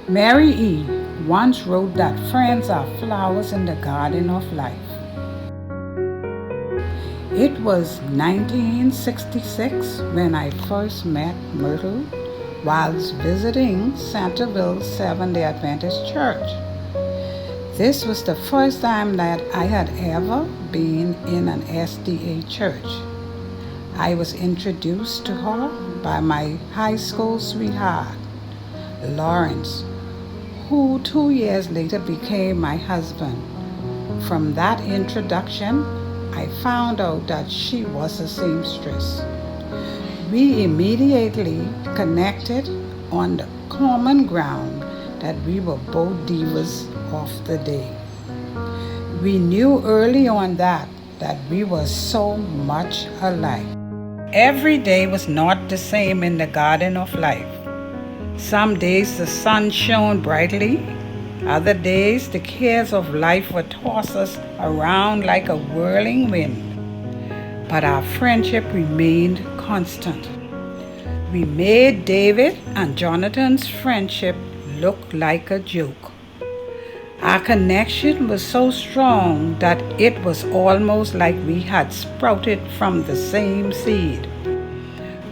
Mary E. once wrote that friends are flowers in the garden of life. It was 1966 when I first met Myrtle whilst visiting Centerville Seventh-day Adventist Church. This was the first time that I had ever been in an SDA church. I was introduced to her by my high school sweetheart, Lawrence, who 2 years later became my husband. From that introduction, I found out that she was a seamstress. We immediately connected on the common ground that we were both divas of the day. We knew early on that we were so much alike. Every day was not the same in the garden of life. Some days the sun shone brightly. Other days the cares of life would toss us around like a whirling wind. But our friendship remained constant. We made David and Jonathan's friendship look like a joke. Our connection was so strong that it was almost like we had sprouted from the same seed.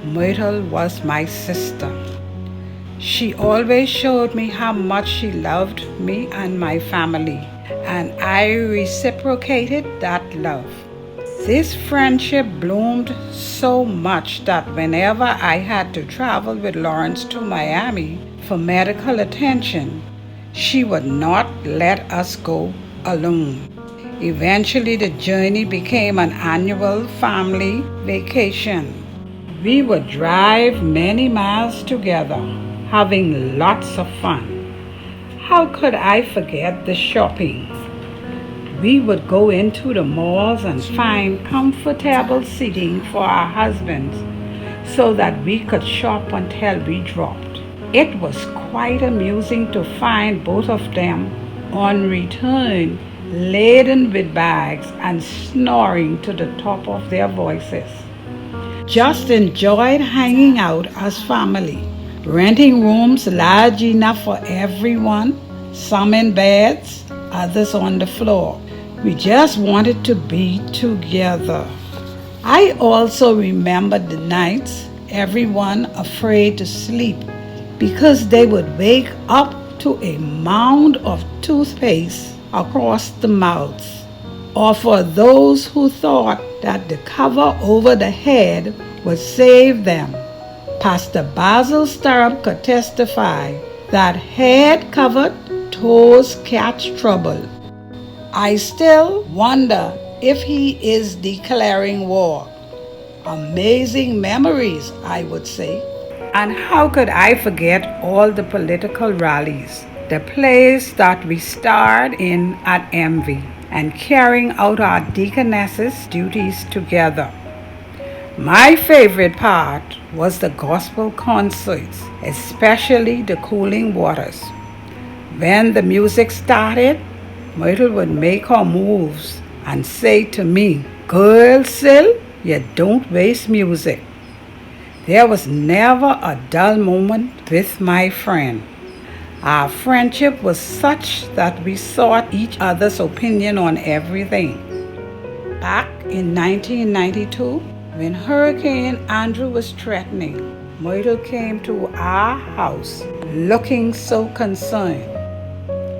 Myrtle was my sister. She always showed me how much she loved me and my family, and I reciprocated that love. This friendship bloomed so much that whenever I had to travel with Lawrence to Miami for medical attention, she would not let us go alone. Eventually, the journey became an annual family vacation. We would drive many miles together, having lots of fun. How could I forget the shopping? We would go into the malls and find comfortable seating for our husbands so that we could shop until we dropped. It was quite amusing to find both of them on return laden with bags and snoring to the top of their voices. Just enjoyed hanging out as family, renting rooms large enough for everyone, some in beds, others on the floor. We just wanted to be together. I also remember the nights everyone afraid to sleep because they would wake up to a mound of toothpaste across the mouths, or for those who thought that the cover over the head would save them. Pastor Basil Sturm could testify that head covered, toes catch trouble. I still wonder if he is declaring war. Amazing memories, I would say. And how could I forget all the political rallies, the plays that we starred in at Envy, and carrying out our deaconesses' duties together. My favorite part was the gospel concerts, especially the Cooling Waters. When the music started, Myrtle would make her moves and say to me, "Girl, Syl, you don't waste music." There was never a dull moment with my friend. Our friendship was such that we sought each other's opinion on everything. Back in 1992, when Hurricane Andrew was threatening, Myrtle came to our house looking so concerned.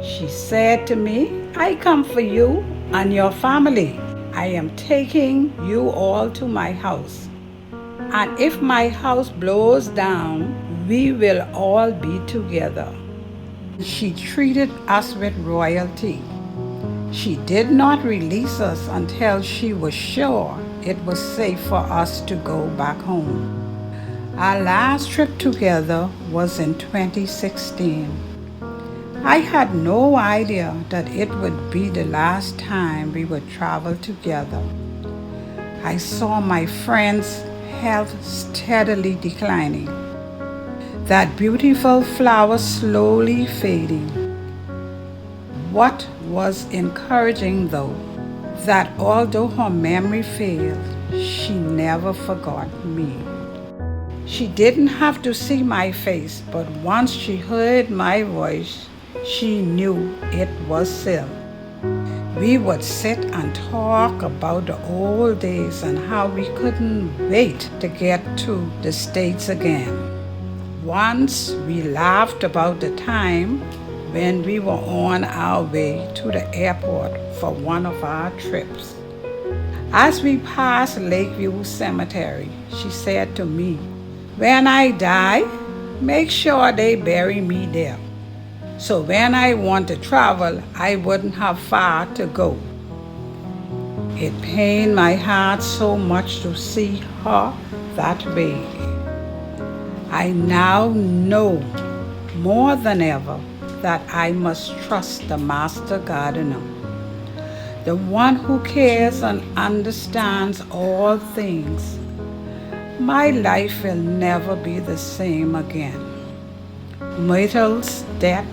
She said to me, "I come for you and your family. I am taking you all to my house. And if my house blows down, we will all be together." She treated us with royalty. She did not release us until she was sure it was safe for us to go back home. Our last trip together was in 2016. I had no idea that it would be the last time we would travel together. I saw my friend's health steadily declining, that beautiful flower slowly fading. What was encouraging though, that although her memory failed, she never forgot me. She didn't have to see my face, but once she heard my voice, she knew it was Syl. We would sit and talk about the old days and how we couldn't wait to get to the States again. Once we laughed about the time when we were on our way to the airport for one of our trips. As we passed Lakeview Cemetery, she said to me, "When I die, make sure they bury me there. So when I want to travel, I wouldn't have far to go." It pained my heart so much to see her that way. I now know more than ever that I must trust the Master Gardener, the one who cares and understands all things. My life will never be the same again. Myrtle's death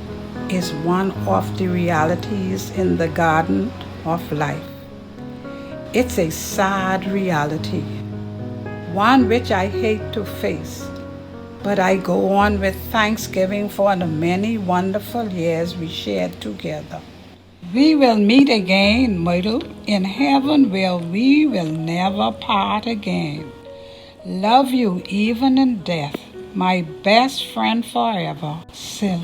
is one of the realities in the garden of life. It's a sad reality, one which I hate to face, but I go on with thanksgiving for the many wonderful years we shared together. We will meet again, Myrtle, in heaven where we will never part again. Love you even in death, my best friend forever, Syl.